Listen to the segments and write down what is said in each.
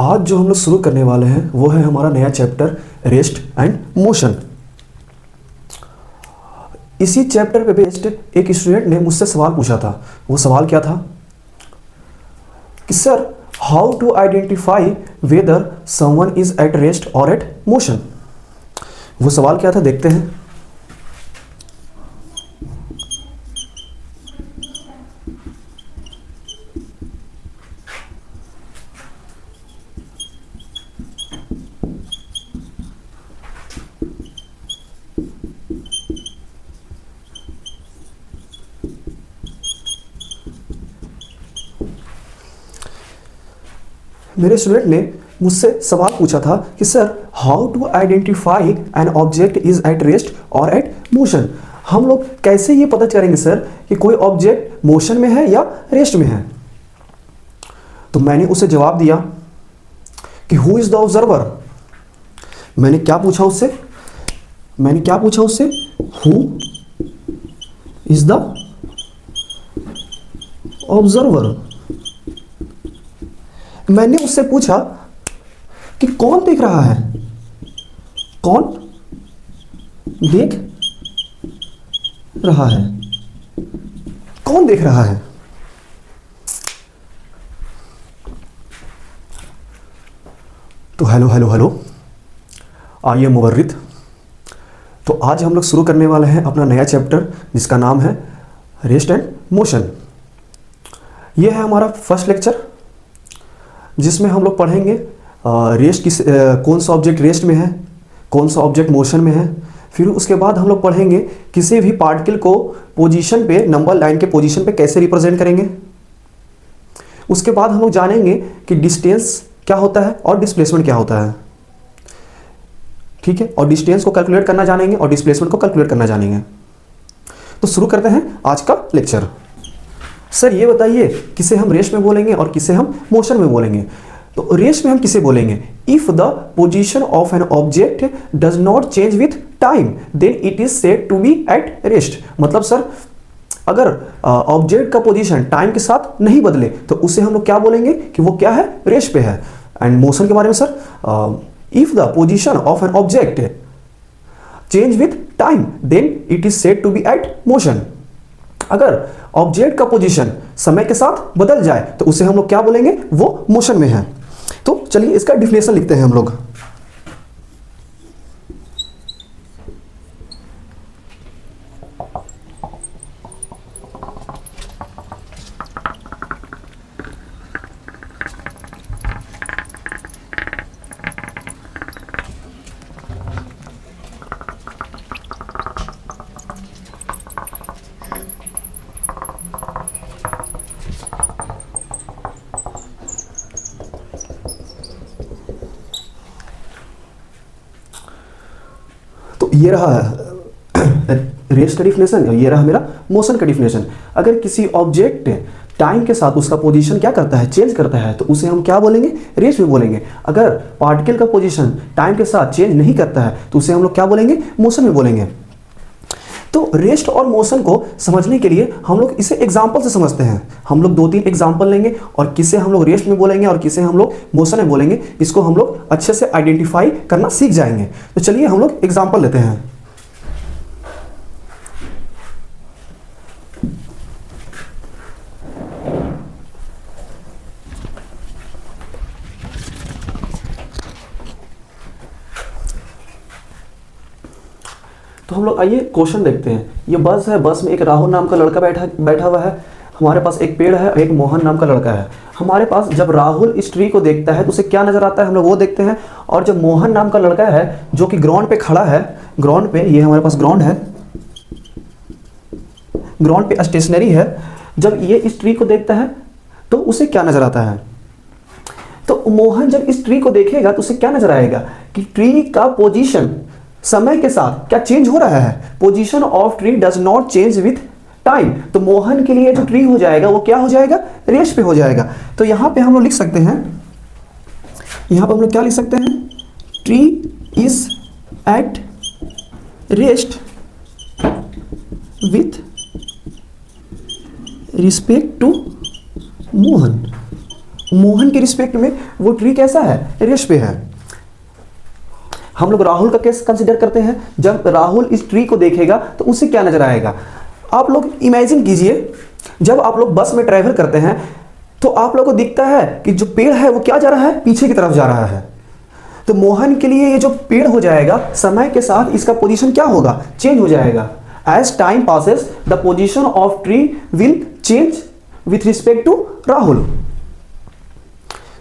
आज जो हम लोग शुरू करने वाले हैं वो है हमारा नया चैप्टर रेस्ट एंड मोशन। इसी चैप्टर पे बेस्ड एक स्टूडेंट ने मुझसे सवाल पूछा था। वो सवाल क्या था कि sir how to identify whether someone is at rest और एट मोशन। वो सवाल क्या था देखते हैं। मेरे स्टूडेंट ने मुझसे सवाल पूछा था कि sir how to identify an object is at rest और एट मोशन। हम लोग कैसे ये पता करेंगे सर कि कोई ऑब्जेक्ट मोशन में है या रेस्ट में है। तो मैंने उसे जवाब दिया कि हु इज द ऑब्जर्वर। मैंने क्या पूछा उससे हु इज द ऑब्जर्वर। मैंने उससे पूछा कि कौन देख रहा है, कौन देख रहा है, कौन देख रहा है। तो हेलो आइए मुवर्रिद। तो आज हम लोग शुरू करने वाले हैं अपना नया चैप्टर जिसका नाम है रेस्ट एंड मोशन। यह है हमारा फर्स्ट लेक्चर जिसमें हम लोग पढ़ेंगे रेस्ट कौन सा ऑब्जेक्ट रेस्ट में है, कौन सा ऑब्जेक्ट मोशन में है। फिर उसके बाद हम लोग पढ़ेंगे किसी भी पार्टिकल को पोजीशन पे, नंबर लाइन के पोजीशन पे कैसे रिप्रेजेंट करेंगे। उसके बाद हम लोग जानेंगे कि डिस्टेंस क्या होता है और डिस्प्लेसमेंट क्या होता है। ठीक है, और डिस्टेंस को कैलकुलेट करना जानेंगे और डिस्प्लेसमेंट को कैलकुलेट करना जानेंगे। तो शुरू करते हैं आज का लेक्चर। सर ये बताइए किसे हम रेस्ट में बोलेंगे और किसे हम मोशन में बोलेंगे। तो रेस्ट में हम किसे बोलेंगे, if the position of an object does not change with time then it is said to be at rest. मतलब सर अगर ऑब्जेक्ट का पोजीशन टाइम के साथ नहीं बदले तो उसे हम लोग क्या बोलेंगे कि वो क्या है, रेस्ट पे है। एंड मोशन के बारे में sir if the position of an object change with time then it is said to be at motion. अगर ऑब्जेक्ट का पोजीशन समय के साथ बदल जाए तो उसे हम लोग क्या बोलेंगे, वो मोशन में है। तो चलिए इसका डिफिनेशन लिखते हैं हम लोग। ये रहा रेस्ट का डिफिनेशन, ये रहा मेरा मोशन का डिफिनेशन। अगर किसी ऑब्जेक्ट टाइम के साथ उसका पोजीशन क्या करता है, चेंज करता है, तो उसे हम क्या बोलेंगे, रेस्ट में बोलेंगे। अगर पार्टिकल का पोजीशन टाइम के साथ चेंज नहीं करता है तो उसे हम लोग क्या बोलेंगे, मोशन में बोलेंगे। तो रेस्ट और मोशन को समझने के लिए हम लोग इसे एग्जाम्पल से समझते हैं। हम लोग 2-3 एग्जाम्पल लेंगे और किसे हम लोग रेस्ट में बोलेंगे और किसे हम लोग मोशन में बोलेंगे, इसको हम लोग अच्छे से आइडेंटिफाई करना सीख जाएंगे। तो चलिए हम लोग एग्जाम्पल लेते हैं। तो हम लोग आइए क्वेश्चन देखते हैं। ये बस है, बस में एक राहुल नाम का लड़का बैठा हुआ है। हमारे पास एक पेड़ है और एक मोहन नाम का लड़का है। हमारे पास जब राहुल इस ट्री को देखता है तो उसे क्या नजर आता है, हम लोग वो देखते हैं। और जब मोहन नाम का लड़का है जो कि ग्राउंड पे खड़ा है, ग्राउंड पे, ये हमारे पास ग्राउंड है, ग्राउंड पे स्टेशनरी है, जब ये इस ट्री को देखता है तो उसे क्या नजर आता है। तो मोहन जब इस ट्री को देखेगा तो उसे क्या नजर आएगा कि ट्री का पोजीशन समय के साथ क्या चेंज हो रहा है। Position of tree does not change with time. तो मोहन के लिए जो ट्री हो जाएगा वो क्या हो जाएगा, रेस्ट पे हो जाएगा। तो यहां पे हम लोग लिख सकते हैं, यहां पे हम लोग क्या लिख सकते हैं, tree is at rest with respect to Mohan. Mohan के रिस्पेक्ट में वो ट्री कैसा है, रेस्ट पे है। हम लोग राहुल का केस कंसिडर करते हैं। जब राहुल इस ट्री को देखेगा तो उसे क्या नजर आएगा? आप लोग इमेजिन कीजिए, जब आप लोग बस में ट्रैवल करते हैं तो आप लोगों को दिखता है कि जो पेड़ है वो क्या जा रहा है, पीछे की तरफ जा रहा है। तो मोहन के लिए ये जो पेड़ हो जाएगा, समय के साथ इसका पोजीशन क्या होगा, चेंज हो जाएगा। As time passes the position of tree will change with respect to Rahul.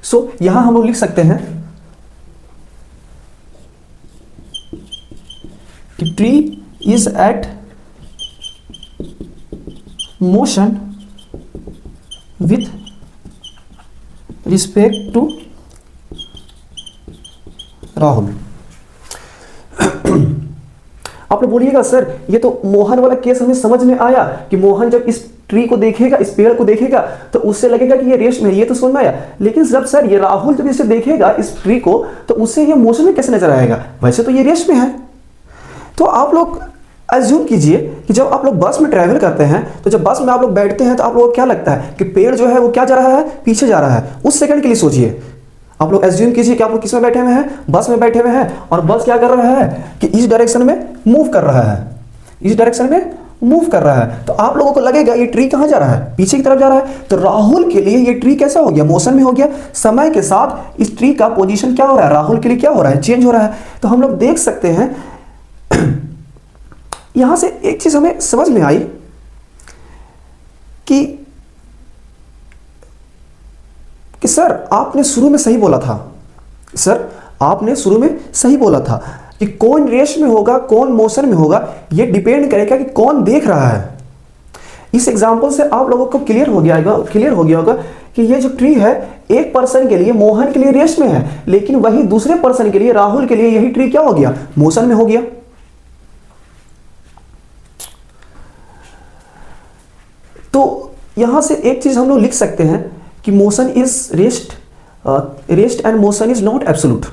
So यहां हम लोग लिख सकते हैं कि tree is at motion with respect to Rahul. आप लोग बोलिएगा सर ये तो मोहन वाला केस हमें समझ में आया कि मोहन जब इस ट्री को देखेगा, इस पेड़ को देखेगा तो उससे लगेगा कि ये रेस्ट में है, ये तो समझ में आया। लेकिन जब सर ये राहुल जब इसे देखेगा इस ट्री को तो उससे ये मोशन में कैसे नजर आएगा? वैसे तो ये रेस्ट में है। तो आप लोग एज्यूम कीजिए कि जब आप लोग बस में ट्रैवल करते हैं तो जब बस में आप लोग बैठते हैं तो आप लोगों को क्या लगता है कि पेड़ जो है वो क्या जा रहा है, पीछे जा रहा है। उस सेकंड के लिए सोचिए, आप लोग एज्यूम कीजिए कि आप लोग किस में बैठे हुए हैं, बस में बैठे हुए हैं, और बस क्या कर रहा है कि इस डायरेक्शन में मूव कर रहा है, इस डायरेक्शन में मूव कर रहा है। तो आप लोगों को लगेगा ये ट्री कहां जा रहा है, पीछे की तरफ जा रहा है। तो राहुल के लिए ये ट्री कैसा हो गया, मोशन में हो गया। समय के साथ इस ट्री का पोजीशन क्या हो रहा है, राहुल के लिए क्या हो रहा है, चेंज हो रहा है। तो हम लोग देख सकते हैं यहां से एक चीज हमें समझ में आई कि सर आपने शुरू में सही बोला था, सर आपने शुरू में सही बोला था कि कौन रेस्ट में होगा, कौन मोशन में होगा, ये डिपेंड करेगा कि कौन देख रहा है। इस एग्जांपल से आप लोगों को क्लियर हो गया होगा कि ये जो ट्री है एक पर्सन के लिए, मोहन के लिए रेस्ट में है, लेकिन वही दूसरे पर्सन के लिए, राहुल के लिए यही ट्री क्या हो गया, मोशन में हो गया। तो यहां से एक चीज हम लोग लिख सकते हैं कि motion is rest and motion is not absolute.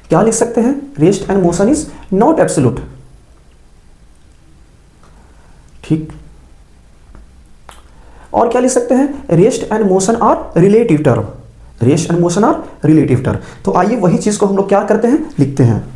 क्या लिख सकते हैं, rest and motion is not absolute. ठीक। और क्या लिख सकते हैं, rest and motion are relative term, rest and motion are relative term. तो आइए वही चीज को हम लोग क्या करते हैं, लिखते हैं।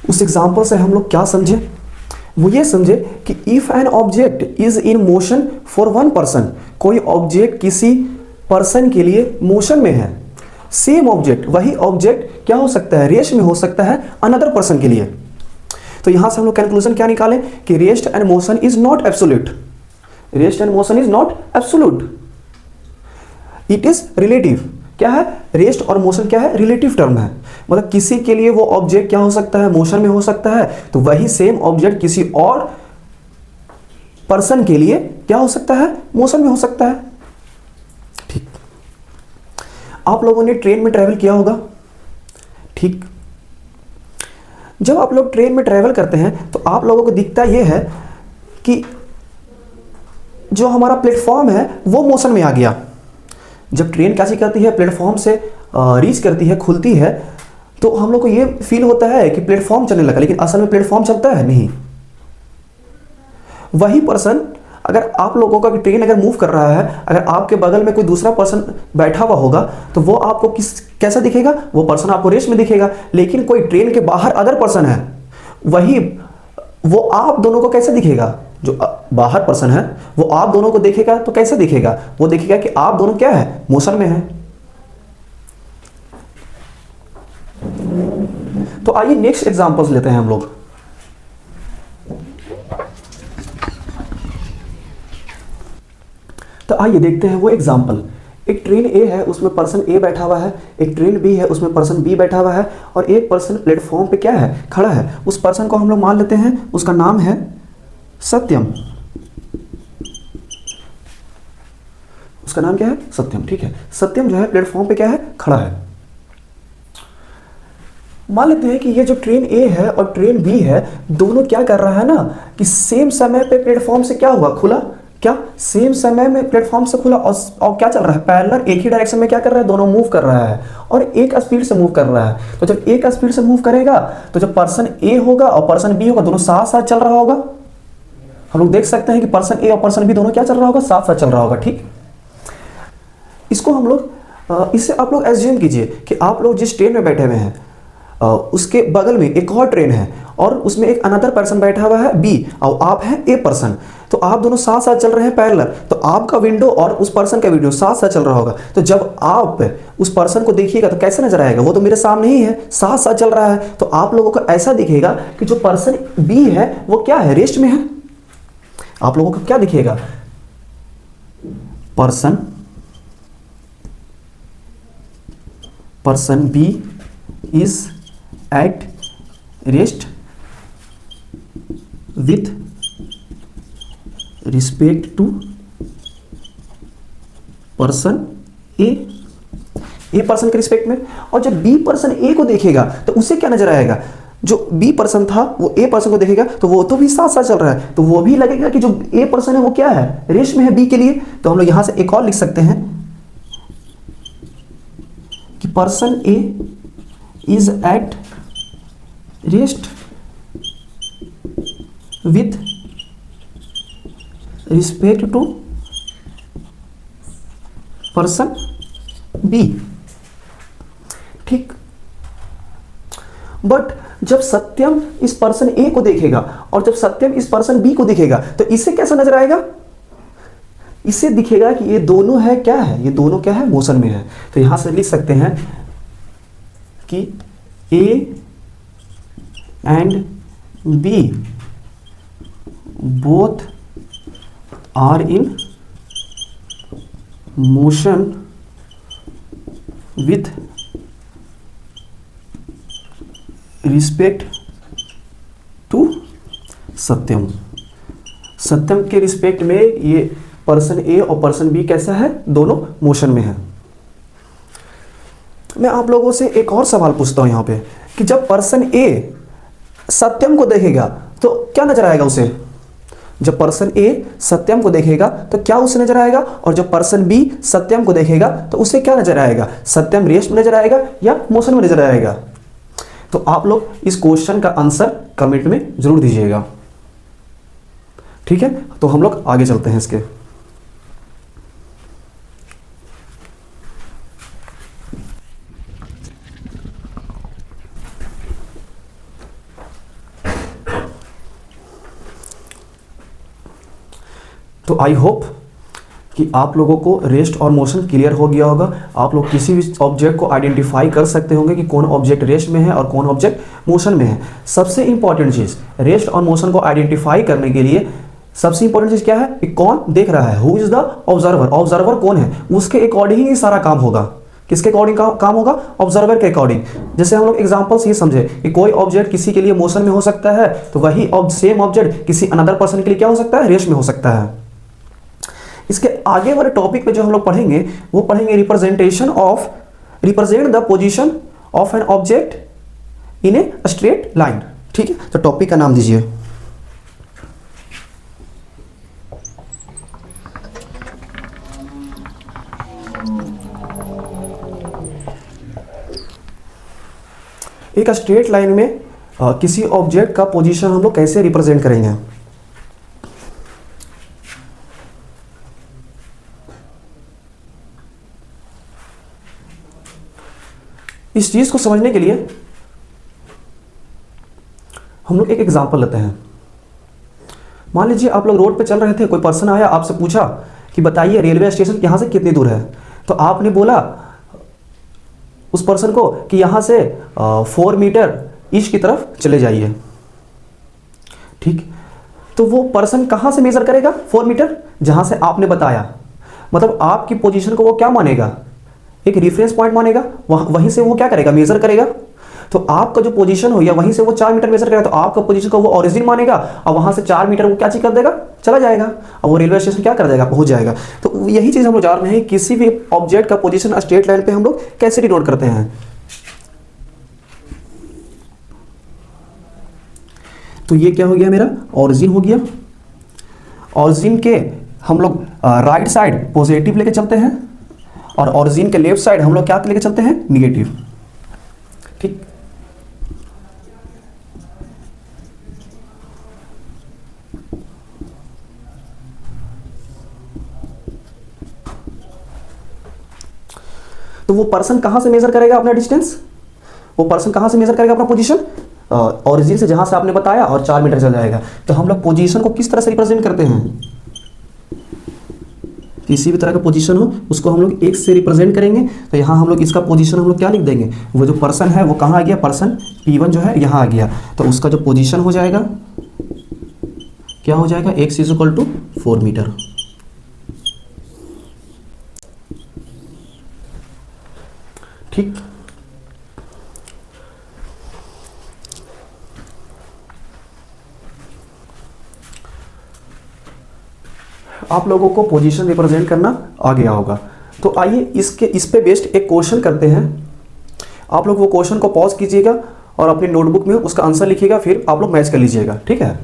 उस एग्जाम्पल से हम लोग क्या समझे, वो ये समझे कि if N object is in motion for one person, कोई ऑब्जेक्ट किसी पर्सन के लिए मोशन में है, सेम ऑब्जेक्ट, वही ऑब्जेक्ट क्या हो सकता है, रेस्ट में हो सकता है अनदर पर्सन के लिए। तो यहां से हम लोग कंक्लूजन क्या निकालें कि rest and motion is not absolute, rest and motion is not absolute, it is relative. क्या है, रेस्ट और मोशन क्या है, रिलेटिव टर्म है। मतलब किसी के लिए वो ऑब्जेक्ट क्या हो सकता है, मोशन में हो सकता है, तो वही सेम ऑब्जेक्ट किसी और पर्सन के लिए क्या हो सकता है, मोशन में हो सकता है। ठीक। आप लोगों ने ट्रेन में ट्रेवल किया होगा। ठीक। जब आप लोग ट्रेन में ट्रेवल करते हैं तो आप लोगों को दिखता यह है कि जो हमारा प्लेटफॉर्म है वो मोशन में आ गया। जब ट्रेन कैसी करती है, प्लेटफॉर्म से रीच करती है, खुलती है, तो हम लोग को ये फील होता है कि प्लेटफॉर्म चलने लगा, लेकिन असल में प्लेटफॉर्म चलता है नहीं। वही पर्सन, अगर आप लोगों का ट्रेन अगर मूव कर रहा है, अगर आपके बगल में कोई दूसरा पर्सन बैठा हुआ होगा तो वो आपको कैसा दिखेगा, वो पर्सन आपको रेस्ट में दिखेगा। लेकिन कोई ट्रेन के बाहर अदर पर्सन है, वही वो आप दोनों को कैसे दिखेगा, जो बाहर पर्सन है वो आप दोनों को देखेगा तो कैसे दिखेगा, वो देखेगा कि आप दोनों क्या है, मोशन में है। तो आइए नेक्स्ट एग्जांपल्स लेते हैं हम लोग। तो आइए देखते हैं वो एग्जांपल। एक ट्रेन ए है, उसमें पर्सन ए बैठा हुआ है, एक ट्रेन बी है, उसमें पर्सन बी बैठा हुआ है, और एक पर्सन प्लेटफॉर्म पे क्या है, खड़ा है। उस पर्सन को हम लोग मान लेते हैं, उसका नाम है सत्यम। उसका नाम क्या है, सत्यम। ठीक है, सत्यम जो है प्लेटफॉर्म पे क्या है, खड़ा है। मान लेते हैं कि ये जो ट्रेन ए है और ट्रेन बी है, दोनों क्या कर रहा है ना कि सेम समय पे प्लेटफॉर्म से क्या हुआ, खुला। क्या सेम समय में प्लेटफॉर्म से खुला, और क्या चल रहा है, पैरेलल एक ही डायरेक्शन में क्या कर रहा है, दोनों मूव कर रहा है, और एक स्पीड से मूव कर रहा है। तो जब एक स्पीड से मूव करेगा तो जब पर्सन ए होगा और पर्सन बी होगा, दोनों साथ साथ चल रहा होगा। हम लोग देख सकते हैं कि पर्सन ए और पर्सन बी दोनों क्या चल रहा होगा, साथ साथ चल रहा होगा। ठीक, इसको हम लोग इससे आप लोग एज्यूम कीजिए कि आप लोग जिस ट्रेन में बैठे हुए हैं उसके बगल में एक और ट्रेन है और उसमें एक अनदर पर्सन बैठा हुआ है बी, और आप हैं ए पर्सन। तो आप दोनों साथ साथ चल रहे हैं पैरेलल, तो आपका विंडो और उस पर्सन का विंडो साथ साथ चल रहा होगा। तो जब आप उस पर्सन को देखिएगा तो कैसे नजर आएगा, वो तो मेरे सामने ही है, साथ साथ चल रहा है। तो आप लोगों को ऐसा दिखेगा कि जो पर्सन बी है वो क्या है, रेस्ट में है। आप लोगों को क्या दिखेगा, person B is at rest with respect to person A person के रिस्पेक्ट में। और जब बी पर्सन ए को देखेगा तो उसे क्या नजर आएगा, जो बी पर्सन था वो ए पर्सन को देखेगा तो वो तो भी साथ साथ चल रहा है, तो वो भी लगेगा कि जो ए पर्सन है वो क्या है, रेस्ट में है बी के लिए। तो हम लोग यहां से एक और लिख सकते हैं कि person A is at rest with respect to person B. ठीक, बट जब सत्यम इस पर्सन ए को देखेगा और जब सत्यम इस पर्सन बी को देखेगा तो इसे कैसा नजर आएगा, इसे दिखेगा कि ये दोनों है क्या है, ये दोनों क्या है, मोशन में है। तो यहां से लिख सकते हैं कि A and B both are in motion with respect to Satyam. Satyam के रिस्पेक्ट में ये पर्सन ए और पर्सन बी कैसा है, दोनों मोशन में है। मैं आप लोगों से एक और सवाल पूछता हूं यहां पे कि जब पर्सन ए सत्यम को देखेगा तो क्या नजर आएगा उसे, जब पर्सन ए सत्यम को देखेगा तो क्या उसे नजर आएगा, और जब पर्सन बी सत्यम को देखेगा तो उसे क्या नजर आएगा, सत्यम रेस्ट में नजर आएगा या मोशन में नजर आएगा। तो आप लोग इस क्वेश्चन का आंसर कमेंट में जरूर दीजिएगा। ठीक है, तो हम लोग आगे चलते हैं इसके। तो आई होप कि आप लोगों को रेस्ट और मोशन क्लियर हो गया होगा। आप लोग किसी भी ऑब्जेक्ट को आइडेंटिफाई कर सकते होंगे कि कौन ऑब्जेक्ट रेस्ट में है और कौन ऑब्जेक्ट मोशन में है। सबसे इंपॉर्टेंट चीज़ रेस्ट और मोशन को आइडेंटिफाई करने के लिए सबसे इंपॉर्टेंट चीज़ क्या है कि कौन देख रहा है, who is the observer. Observer कौन है, उसके अकॉर्डिंग ही सारा काम होगा। किसके अकॉर्डिंग काम होगा, ऑब्जर्वर के अकॉर्डिंग। जैसे हम लोग एग्जांपल्स ये समझे कि कोई ऑब्जेक्ट किसी के लिए मोशन में हो सकता है तो वही सेम ऑब्जेक्ट किसी अनदर पर्सन के लिए क्या हो सकता है, रेस्ट में हो सकता है। इसके आगे वाले टॉपिक में जो हम लोग पढ़ेंगे वो पढ़ेंगे represent the position of an object in a straight line. ठीक है, तो टॉपिक का नाम दीजिए एक स्ट्रेट लाइन में किसी ऑब्जेक्ट का पोजीशन हम लोग कैसे रिप्रेजेंट करेंगे। इस चीज को समझने के लिए हम लोग एक एग्जांपल लेते हैं। मान लीजिए आप लोग रोड पे चल रहे थे, कोई पर्सन आया आपसे पूछा कि बताइए रेलवे स्टेशन यहाँ से कितनी दूर है। तो आपने बोला उस पर्सन को कि यहाँ से 4 मीटर ईस्ट की तरफ चले जाइए। ठीक, तो वो पर्सन कहाँ से मेजर करेगा, 4 मीटर जहाँ से आपने बताया। मतलब आपकी पोजीशन को वो क्या मानेगा, एक रेफरेंस पॉइंट मानेगा, वहीं से वो क्या करेगा, मेजर करेगा। तो आपका जो पोजीशन हो गया वहीं से वो 4 मीटर मेजर करेगा, तो आपका पोजीशन को वो ओरिजिन मानेगा और वहां से 4 मीटर वो क्या चीज कर देगा, चला जाएगा, और वो रेलवे स्टेशन क्या कर जाएगा, पहुंच जाएगा। तो यही चीज हम लोग जान रहे हैं, किसी भी ऑब्जेक्ट का पोजीशन स्ट्रेट लाइन पे हम लोग कैसे डिनोट करते हैं। तो ये क्या हो गया, मेरा ओरिजिन हो गया। ओरिजिन के हम लोग राइट साइड पॉजिटिव लेके चलते हैं और ओरिजिन के लेफ्ट साइड हम लोग क्या लेके चलते हैं, निगेटिव। ठीक, तो वो पर्सन कहां से मेजर करेगा अपना डिस्टेंस, वो पर्सन कहां से मेजर करेगा अपना पोजीशन, ओरिजिन से, जहां से आपने बताया, और 4 मीटर चल जाएगा। तो हम लोग पोजीशन को किस तरह से रिप्रेजेंट करते हैं, किसी भी तरह का पोजीशन हो उसको हम लोग x से रिप्रेजेंट करेंगे। तो यहाँ हम लोग इसका पोजीशन हम लोग क्या लिख देंगे, वो जो पर्सन है वो कहाँ आ गया, पर्सन P1 जो है यहाँ आ गया, तो उसका जो पोजीशन हो जाएगा क्या हो जाएगा, x इक्वल टू 4 मीटर। ठीक, आप लोगों को पोजीशन रिप्रेजेंट करना आ गया होगा। तो आइए इस पे बेस्ड एक क्वेश्चन करते हैं। आप लोग वो क्वेश्चन को पॉज कीजिएगा और अपनी नोटबुक में उसका आंसर लिखिएगा, फिर आप लोग मैच कर लीजिएगा, ठीक है।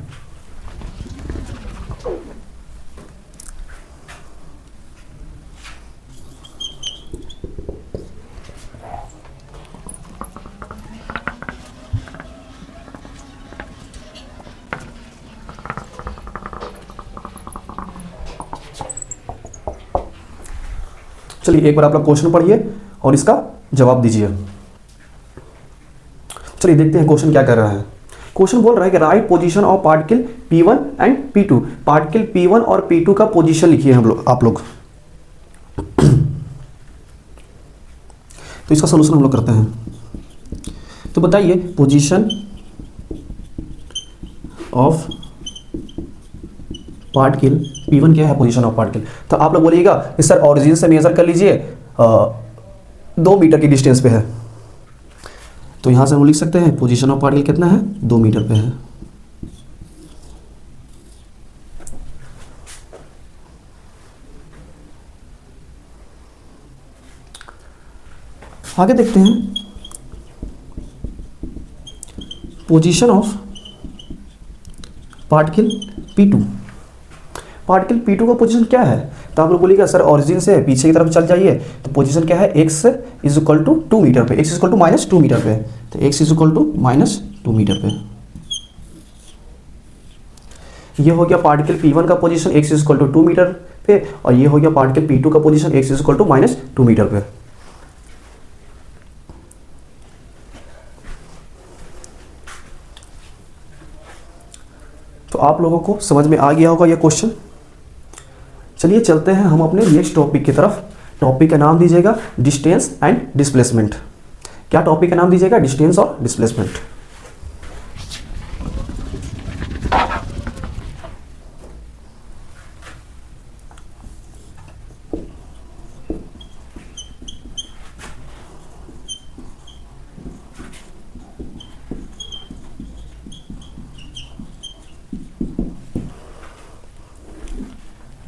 चलिए एक बार आप लोग क्वेश्चन पढ़िए और इसका जवाब दीजिए। चलिए देखते हैं क्वेश्चन क्या कर रहा है। क्वेश्चन बोल रहा है कि right position of particle P1 and P2। Particle P1 और P2 का पोजीशन लिखिए आप लोग। तो इसका सलूशन हम लोग करते हैं। तो बताइए पोजीशन ऑफ पार्टिकल P1 क्या है, पोजीशन ऑफ पार्टिकल। तो आप लोग बोलिएगा कि सर ओरिजिन से मेजर कर लीजिए, 2 मीटर की डिस्टेंस पे है। तो यहां से हम लिख सकते हैं पोजीशन ऑफ पार्टिकल कितना है, 2 मीटर पे है। आगे देखते हैं position of particle P2। Particle P2 का पोजीशन क्या है, तो आप लोग बोलिएगा सर ओरिजिन से पीछे की तरफ चल जाइए, तो पोजीशन क्या है, x is equal to 2 meter पे, x इक्वल टू -2 मीटर पे। तो x is equal to -2 meter पे। ये हो गया पार्टिकल P1 का position, x is equal to 2 meter पे, और ये हो गया पार्टिकल P2 का position, x is equal to -2 meter पे। तो आप लोगों को समझ में आ गया होगा यह क्वेश्चन। चलिए चलते हैं हम अपने नेक्स्ट टॉपिक की तरफ। टॉपिक का नाम दीजिएगा डिस्टेंस एंड डिस्प्लेसमेंट। क्या टॉपिक का नाम दीजिएगा, डिस्टेंस और डिस्प्लेसमेंट।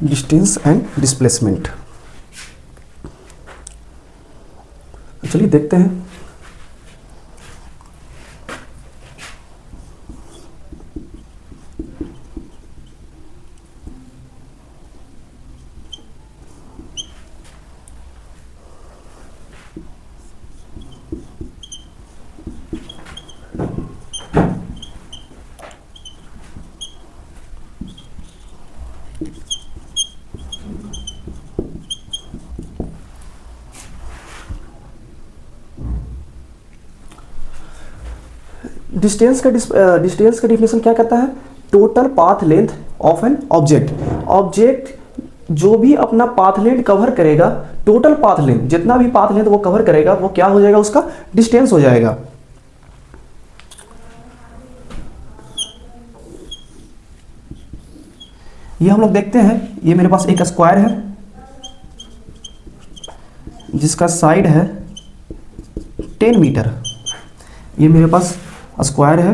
Distance and displacement. चलिए देखते हैं। डिस्टेंस का डिफिनेशन क्या कहता है, total path length of an object. Object जो भी अपना पाथ लेंथ कवर करेगा, टोटल पाथ लेंथ, जितना भी पाथ लेंथ वो कवर करेगा, वो क्या हो जाएगा, उसका डिस्टेंस हो जाएगा। ये हम लोग देखते हैं, ये मेरे पास एक स्क्वायर है, जिसका साइड है 10 मीटर। ये मेरे पास स्क्वायर है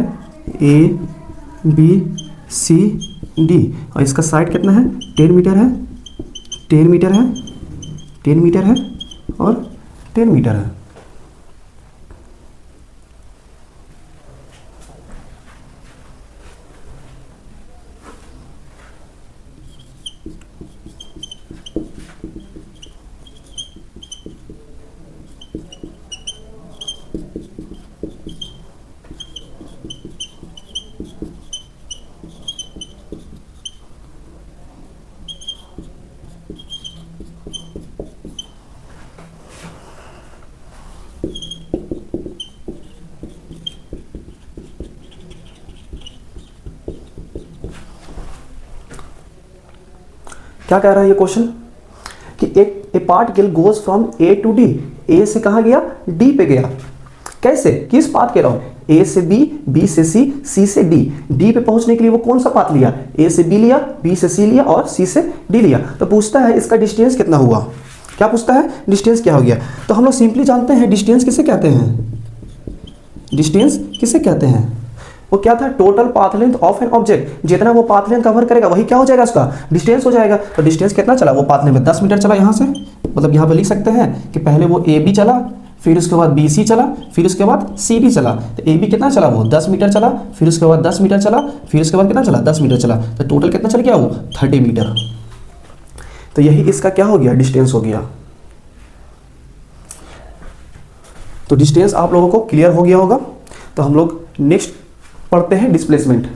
ABCD और इसका साइड कितना है 10 मीटर है, 10 मीटर है, 10 मीटर है और 10 मीटर है। क्या कह रहा है ये क्वेश्चन कि a particle goes from A to D, A से कहाँ गया डी पे गया। कैसे, किस पाथ के राउंड, ए से बी, बी से सी, सी से डी। डी पे पहुंचने के लिए वो कौन सा पाथ लिया, ए से बी लिया, बी से सी लिया और सी से डी लिया। तो पूछता है इसका डिस्टेंस कितना हुआ, क्या पूछता है डिस्टेंस क्या हो गया। तो हम लोग सिंपली जानते हैं डिस्टेंस किसे कहते हैं, डिस्टेंस किसे कहते हैं, वो क्या था total path length of an object. जितना वो पाथ लेंथ कवर करेगा वही क्या हो जाएगा उसका डिस्टेंस हो जाएगा। तो डिस्टेंस कितना चला, वो पाथ लेंथ में 10 मीटर चला। यहाँ से मतलब यहाँ पे लिख सकते हैं कि पहले वो ए बी चला, फिर उसके बाद बी सी चला, फिर उसके बाद सी डी चला। तो ए बी कितना चला, वो 10 मीटर चला, फिर उसके बाद 10 मीटर चला, फिर उसके बाद कितना चला 10 मीटर चला। तो टोटल कितना चल गया वो 30 मीटर। तो यही इसका क्या हो गया डिस्टेंस हो गया। तो डिस्टेंस आप लोगों को क्लियर हो गया होगा। तो हम लोग नेक्स्ट पढ़ते हैं डिस्प्लेसमेंट।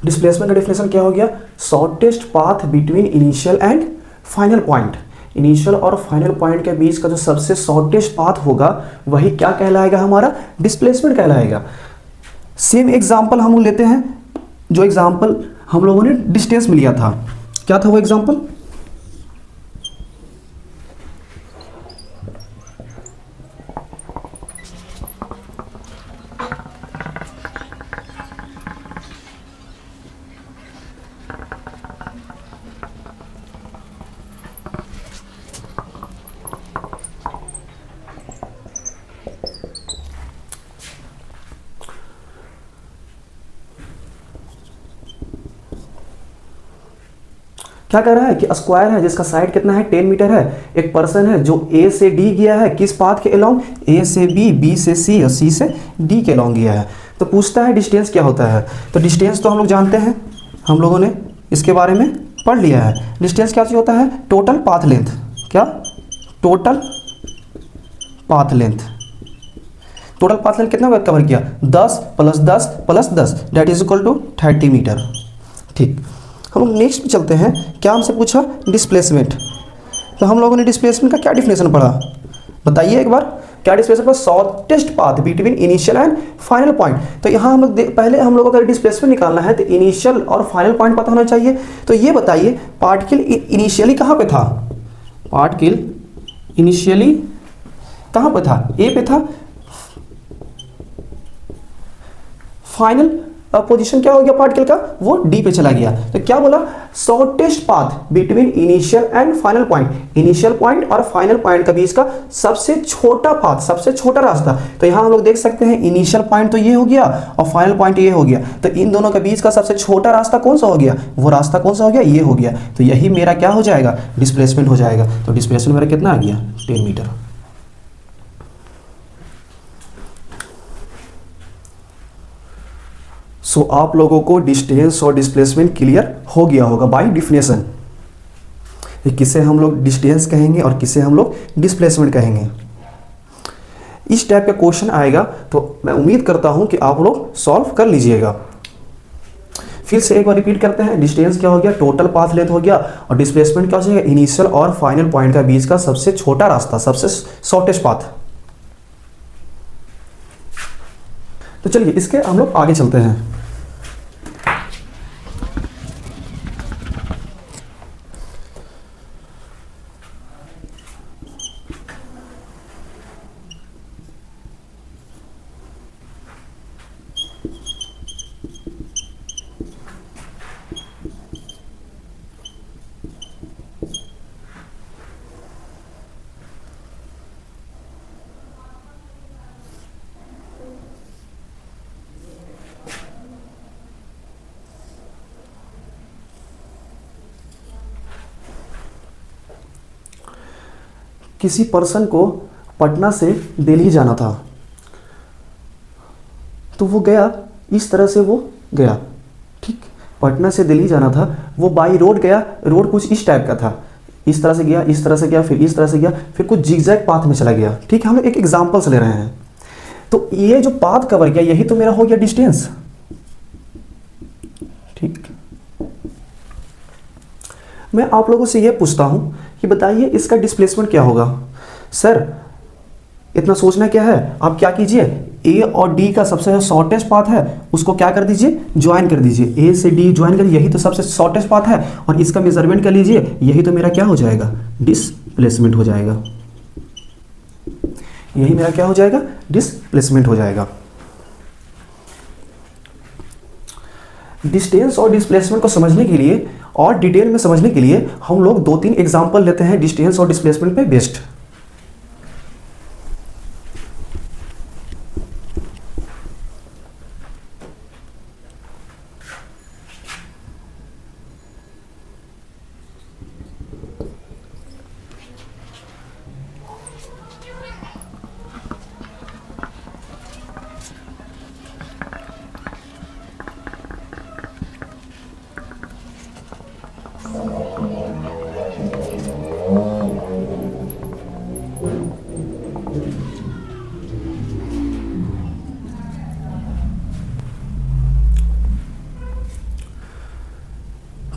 डिस्प्लेसमेंट का डेफिनेशन क्या हो गया, shortest path between initial and final point. Initial और फाइनल पॉइंट के बीच का जो सबसे शॉर्टेस्ट पाथ होगा वही क्या कहलाएगा, हमारा डिस्प्लेसमेंट कहलाएगा। सेम एग्जांपल हम लेते हैं, जो एग्जांपल हम लोगों ने डिस्टेंस में लिया था, क्या था वो एग्जांपल, क्या कह रहा है कि स्क्वायर है जिसका साइड कितना है 10 मीटर है। एक पर्सन है जो ए से डी गया है, किस पाथ के अलोंग, ए से बी, बी से सी और सी से डी के अलोंग गया है। तो पूछता है डिस्टेंस क्या होता है। तो डिस्टेंस तो हम लोग जानते हैं, हम लोगों ने इसके बारे में पढ़ लिया है। डिस्टेंस क्या होता है, टोटल पाथ लेंथ, क्या total path length. Total path length कितना कवर किया, 10 + 10 + 10 that is equal to 30 meter. ठीक, हम लोग नेक्स्ट पे चलते हैं। क्या हमसे पूछा डिस्प्लेसमेंट। तो हम लोगों ने डिस्प्लेसमेंट का क्या डिफिनेशन पढ़ा, बताइए एक बार, क्या displacement, shortest path between initial and final point. तो यहाँ हम लोग पहले हम लोगों को अगर डिस्प्लेसमेंट निकालना है तो इनिशियल और फाइनल पॉइंट पता होना चाहिए। तो ये बताइए पार्टिकल इनिशियली कहाँ पे था, पार्टिकल इनिशियली कहाँ पे था, ए पे था, फाइनल पोजीशन क्या हो गया पार्टिकल का, वो डी पे चला गया। तो क्या बोला, shortest path between initial and final point. Initial point और फाइनल पॉइंट के बीच का सबसे छोटा पाथ, सबसे छोटा रास्ता। तो यहां हम लोग देख सकते हैं इनिशियल पॉइंट तो ये हो गया और फाइनल पॉइंट ये हो गया। तो इन दोनों के बीच का सबसे छोटा रास्ता कौन सा हो गया, वो रास्ता कौन सा हो गया, ये हो गया। तो यही मेरा क्या हो जाएगा, डिस्प्लेसमेंट हो जाएगा। तो डिस्प्लेसमेंट मेरा कितना आ गया, 10 मीटर। सो आप लोगों को डिस्टेंस और डिस्प्लेसमेंट क्लियर हो गया होगा बाय डिफिनेशन, किसे हम लोग डिस्टेंस कहेंगे और किसे हम लोग डिस्प्लेसमेंट कहेंगे। इस टाइप का क्वेश्चन आएगा तो मैं उम्मीद करता हूं कि आप लोग सॉल्व कर लीजिएगा। फिर से एक बार रिपीट करते हैं, डिस्टेंस क्या हो गया, टोटल पाथ लेंथ हो गया, और डिस्प्लेसमेंट क्या हो जाएगा, इनिशियल और फाइनल पॉइंट का बीच का सबसे छोटा रास्ता, सबसे शॉर्टेस्ट पाथ। तो चलिए इसके हम लोग आगे चलते हैं। किसी पर्सन को पटना से दिल्ली जाना था, तो वो गया इस तरह से, वो गया, ठीक, पटना से दिल्ली जाना था, वो बाई रोड गया, रोड कुछ इस टाइप का था, इस तरह से गया, इस तरह से गया, फिर इस तरह से गया, फिर कुछ जिगजैग पाथ में चला गया, ठीक है। हम लोग एक एग्जांपल्स ले रहे हैं। तो ये जो पाथ कवर किया यही तो मेरा हो गया डिस्टेंस, ठीक। मैं आप लोगों से ये पूछता हूं कि बताइए इसका डिस्प्लेसमेंट क्या होगा। सर इतना सोचना क्या है, आप क्या कीजिए, ए और डी का सबसे शॉर्टेस्ट पाथ है उसको क्या कर दीजिए, ज्वाइन कर दीजिए, ए से डी ज्वाइन कर, यही तो सबसे शॉर्टेस्ट पाथ है, और इसका मेजरमेंट कर लीजिए, यही तो मेरा क्या हो जाएगा, डिस्प्लेसमेंट हो जाएगा, यही मेरा क्या हो जाएगा, डिस्प्लेसमेंट हो जाएगा। डिस्टेंस और डिस्प्लेसमेंट को समझने के लिए और डिटेल में समझने के लिए हम लोग 2-3 एग्जांपल लेते हैं डिस्टेंस और डिस्प्लेसमेंट पे बेस्ड।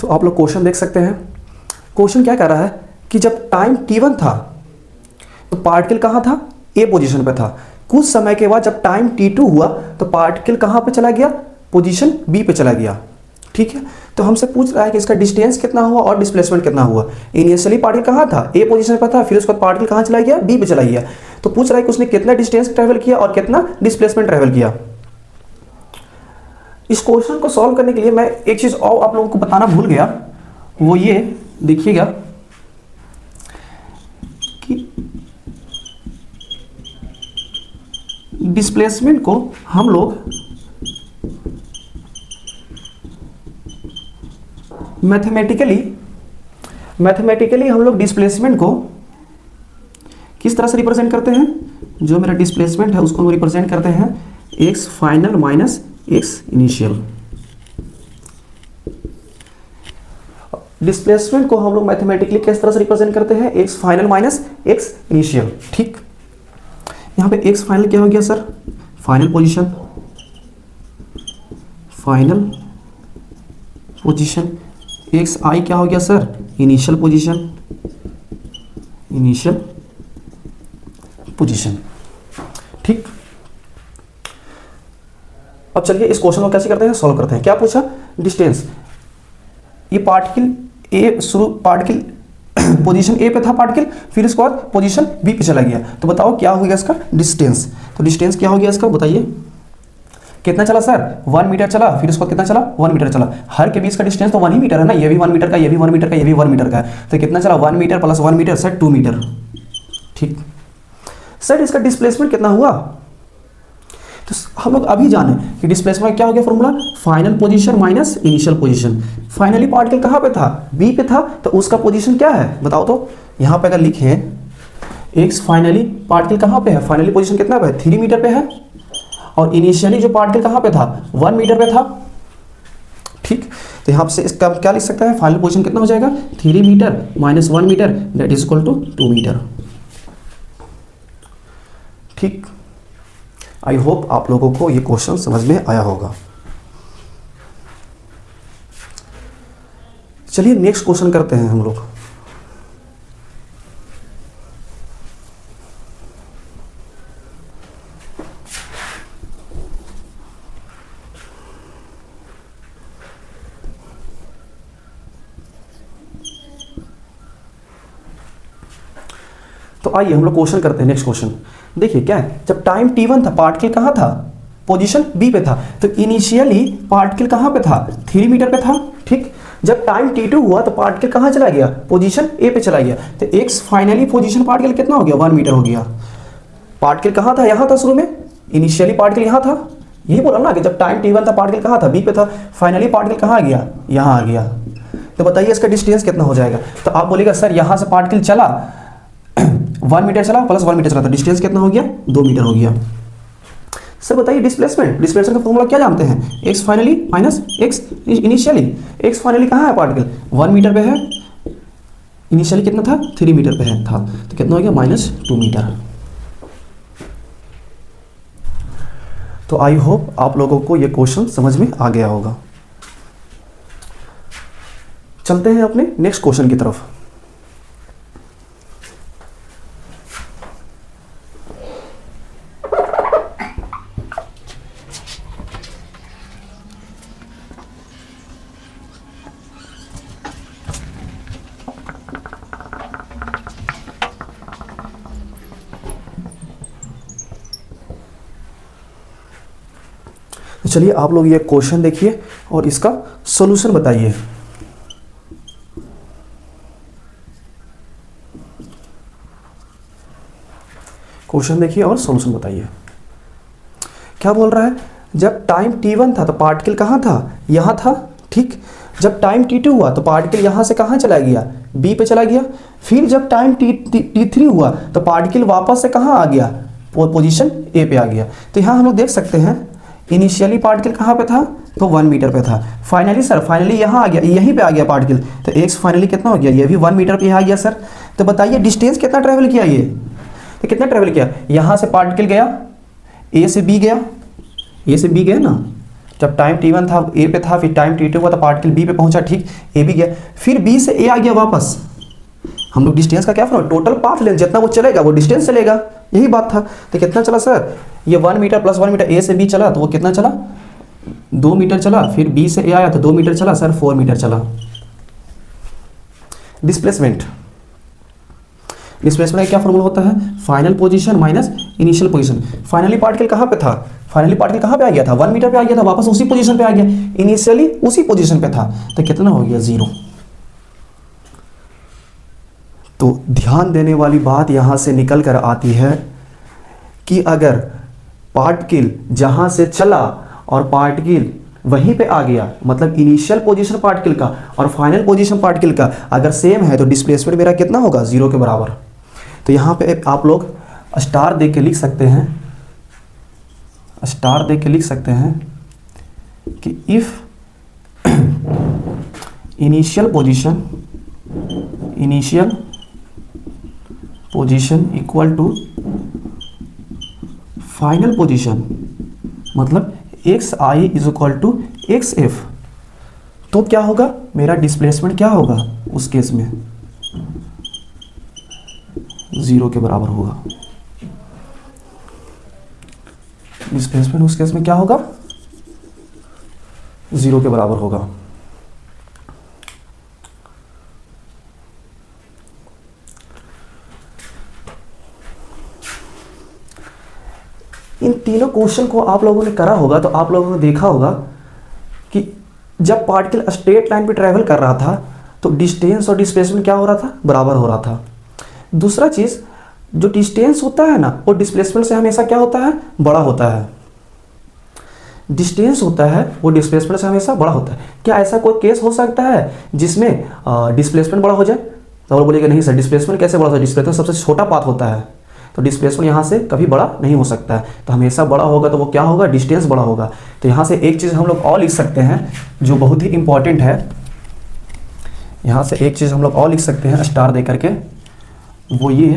तो आप लोग क्वेश्चन देख सकते हैं। क्वेश्चन क्या कह रहा है कि जब टाइम t1 था तो पार्टिकल कहाँ था, ए पोजीशन पे था। कुछ समय के बाद जब टाइम t2 हुआ तो पार्टिकल कहाँ पे चला गया, पोजीशन बी पे चला गया, ठीक है। तो हमसे पूछ रहा है कि इसका डिस्टेंस कितना हुआ और डिस्प्लेसमेंट कितना हुआ। इनिशियली पार्टिकल कहाँ था, ए पोजीशन पे था, फिर उसके बाद पार्टिकल कहाँ चला गया, बी पे चला गया। तो पूछ रहा है कि उसने कितना डिस्टेंस ट्रेवल किया और कितना डिस्प्लेसमेंट ट्रेवल किया। इस क्वेश्चन को सॉल्व करने के लिए मैं एक चीज और आप लोगों को बताना भूल गया, वो ये देखिएगा कि डिस्प्लेसमेंट को हम लोग मैथमेटिकली हम लोग डिस्प्लेसमेंट को किस तरह से रिप्रेजेंट करते हैं। जो मेरा डिस्प्लेसमेंट है उसको हम रिप्रेजेंट करते हैं x final minus x initial. Displacement को हम लोग मैथमेटिकली किस तरह से रिप्रेजेंट करते हैं, x final minus x initial, ठीक। यहां पे एक्स फाइनल क्या हो गया sir, final position, final position. X i क्या हो गया sir, initial position, initial position, ठीक। अब चलिए इस क्वेश्चन को कैसे करते हैं, सॉल्व करते हैं। क्या पूछा, डिस्टेंस, ये पार्टिकल ए शुरू, पार्टिकल पोजीशन ए पे था पार्टिकल, फिर इसके बाद पोजीशन बी पे चला गया। तो बताओ क्या हो गया इसका डिस्टेंस। तो डिस्टेंस क्या हो गया इसका, बताइए कितना चला सर, 1 मीटर चला, फिर उसको कितना चला, 1 मीटर चला। हर के बीच का डिस्टेंस तो 1 ही मीटर है ना, ये भी 1 मीटर का, ये भी 1 मीटर का, ये भी 1 मीटर का है। तो कितना चला, 1 meter plus 1 meter sir 2 meter, ठीक। सर इसका डिस्प्लेसमेंट कितना हुआ, तो हम लोग अभी जाने कि डिस्प्लेसमेंट क्या हो गया, formula final position minus initial position. Finally particle कहाँ पे था, बी पे था, तो उसका पोजीशन क्या है बताओ। तो यहाँ पे अगर लिखे एक्स फाइनली पार्टिकल कहाँ पे है, फाइनली पोजीशन कितना पे है, 3 मीटर पे है, और इनिशियली जो पार्टिकल कहाँ पे था, 1 मीटर पे था। ठीक, तो यहाँ से इसका क्या लिख सकता है, फाइनल पोजीशन कितना हो जाएगा 3 meter minus 1 meter that is equal to 2 meter. ठीक, आई होप आप लोगों को ये क्वेश्चन समझ में आया होगा। चलिए नेक्स्ट क्वेश्चन करते हैं हम लोग। तो आइए हम लोग क्वेश्चन करते हैं। नेक्स्ट क्वेश्चन देखिए क्या है, जब टाइम t1 था पार्टिकल कहाँ था, पोजीशन b पे था, तो इनिशियली पार्टिकल कहाँ पे था 3 मीटर पे था। ठीक, जब टाइम t2 हुआ तो पार्टिकल कहाँ चला गया, पोजीशन a पे चला गया, तो x फाइनली पोजीशन पार्टिकल कितना हो गया 1 मीटर हो गया। पार्टिकल कहाँ था, यहाँ था शुरू में, इनिशियली पार्टिकल यहाँ था, यही बोला ना कि जब टाइम t1 था पार्टिकल कहाँ था b पे था, फाइनली पार्टिकल कहाँ आ गया, यहाँ आ गया। तो बताइए इसका डिस्टेंस कितना हो जाएगा। तो आप बोलेगा सर यहाँ से पार्टिकल चला 1 मीटर चला प्लस 1 मीटर चला, तो डिस्टेंस कितना हो गया 2 मीटर हो गया। सर बताइए डिस्प्लेसमेंट का फॉर्मूला क्या जानते हैं, x finally minus x initially. x finally कहाँ है पार्टिकल 1 मीटर पे है, इनिशियली कितना था 3 मीटर पे है था, तो कितना हो गया -2 मीटर। तो आई होप आप लोगों को ये क्वेश्चन समझ में आ गया होगा। चलते हैं अपने नेक्स्ट क्वेश्चन की तरफ। चलिए आप लोग ये क्वेश्चन देखिए और इसका सॉल्यूशन बताइए। क्वेश्चन देखिए और सॉल्यूशन बताइए। क्या बोल रहा है, जब टाइम t1 था तो पार्टिकल कहाँ था, यहाँ था। ठीक, जब टाइम t2 हुआ तो पार्टिकल यहाँ से कहाँ चला गया, b पे चला गया। फिर जब टाइम t3 हुआ तो पार्टिकल वापस से कहाँ आ गया, पोजीशन a पे आ गया। तो यहाँ हम लोग देख सकते हैं इनिशियली पार्टिकल कहाँ पे था, तो 1 मीटर पे था। फाइनली सर फाइनली यहाँ आ गया, यहीं पे आ गया पार्टिकल, तो x फाइनली कितना हो गया, ये भी 1 मीटर पे आ गया सर। तो बताइए डिस्टेंस कितना ट्रेवल किया ये, तो कितना ट्रेवल किया, यहाँ से पार्टिकल गया a से b गया ना, जब टाइम t1 था a पे था, फिर टाइम t2 हुआ तो पार्टिकल b पे पहुंचा। ठीक, a भी गया, फिर b से a आ गया वापस। हम लोग डिस्टेंस का क्या फॉर्मूला, टोटल पाथ लेंथ, जितना वो चलेगा वो डिस्टेंस चलेगा, यही बात था। तो कितना चला सर, ये 1 मीटर प्लस 1 मीटर a से b चला, तो वो कितना चला 2 मीटर चला। फिर b से a आया तो 2 मीटर चला सर, 4 मीटर चला। डिस्प्लेसमेंट का क्या फॉर्मूला होता है, final position minus initial position. Finally particle कहाँ पे था, फाइनली पार्टिकल कहाँ पे आ गया था, 1 मीटर पे आ गया था, वापस उसी पोजीशन पे आ गया, इनिशियली उसी पोजीशन पे था, तो कितना हो गया 0। तो ध्यान देने वाली बात यहाँ से निकल कर आती है कि अगर पार्टिकल जहाँ से चला और पार्टिकल वहीं पे आ गया, मतलब इनिशियल पोजीशन पार्टिकल का और फाइनल पोजीशन पार्टिकल का अगर सेम है, तो डिस्प्लेसमेंट मेरा कितना होगा 0 के बराबर। तो यहाँ पे आप लोग स्टार दे के लिख सकते हैं, कि if initial position equal to final position, मतलब xi is equal to xf, तो क्या होगा, मेरा डिस्प्लेसमेंट क्या होगा उस केस में 0 के बराबर होगा। डिस्प्लेसमेंट उस केस में क्या होगा 0 के बराबर होगा। इन तीनों क्वेश्चन को आप लोगों ने करा होगा, तो आप लोगों ने देखा होगा कि जब पार्टिकल स्ट्रेट लाइन पे ट्रैवल कर रहा था तो डिस्टेंस और डिस्प्लेसमेंट क्या हो रहा था, बराबर हो रहा था। दूसरा चीज़, जो डिस्टेंस होता है ना वो डिस्प्लेसमेंट से हमेशा क्या होता है, बड़ा होता है। डिस्टेंस होता है वो डिस्प्लेसमेंट से हमेशा बड़ा होता है। क्या ऐसा कोई केस हो सकता है जिसमें डिस्प्लेसमेंट बड़ा हो जाए, तो आप बोलिएगा नहीं सर डिस्प्लेसमेंट कैसे बड़ा होता है, डिस्प्लेसमेंट सबसे छोटा पाथ होता है। तो डिस्प्लेसमेंट यहाँ से कभी बड़ा नहीं हो सकता है, तो हमेशा बड़ा होगा तो वो क्या होगा, डिस्टेंस बड़ा होगा। तो यहाँ से एक चीज़ हम लोग और लिख सकते हैं जो बहुत ही इंपॉर्टेंट है, यहाँ से एक चीज़ हम लोग और लिख सकते हैं स्टार दे करके, वो ये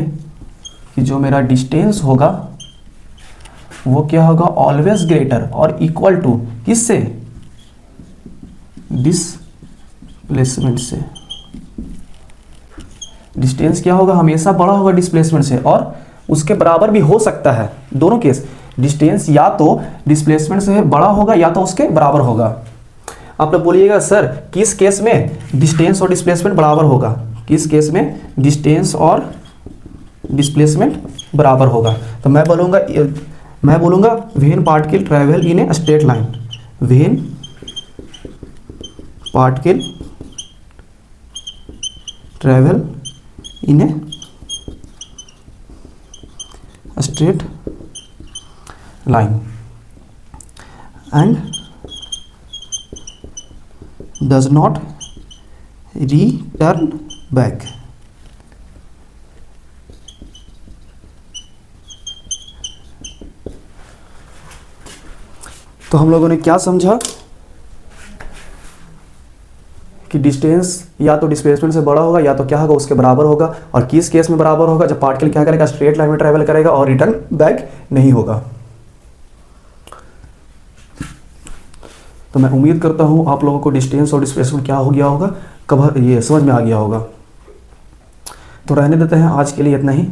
कि जो मेरा डिस्टेंस होगा वो क्या होगा, ऑलवेज ग्रेटर और इक्वल टू किससे, डिस्प्लेसमेंट से। डिस्टेंस क्या होगा, हमेशा बड़ा होगा डिस्प्लेसमेंट से, और उसके बराबर भी हो सकता है। दोनों केस, डिस्टेंस या तो डिस्प्लेसमेंट से बड़ा होगा या तो उसके बराबर होगा। आप लोग बोलिएगा सर किस केस में डिस्टेंस और डिस्प्लेसमेंट बराबर होगा, किस केस में डिस्टेंस और डिस्प्लेसमेंट बराबर होगा। तो मैं बोलूँगा when particle travel in a straight line, when particle travel in a straight line and does not return back। तो हम लोगों ने क्या समझा कि डिस्टेंस या तो डिस्प्लेसमेंट से बड़ा होगा या तो क्या होगा, उसके बराबर होगा। और किस केस में बराबर होगा, जब पार्टिकल क्या करेगा, स्ट्रेट लाइन में ट्रैवल करेगा और रिटर्न बैक नहीं होगा। तो मैं उम्मीद करता हूँ आप लोगों को डिस्टेंस और डिस्प्लेसमेंट क्या हो गया होगा, कब ये समझ में आ गया होगा। तो रहने देते हैं आज के लिए इतना ही।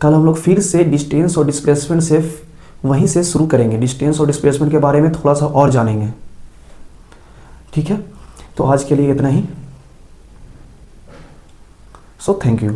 कल हम लोग फिर से डिस्टेंस और डिस्प्लेसमेंट से वहीं से शुरू करेंगे, डिस्टेंस और डिस्प्लेसमेंट के बारे में थोड़ा सा और जानेंगे, ठीक है। तो आज के लिए इतना ही। So thank you.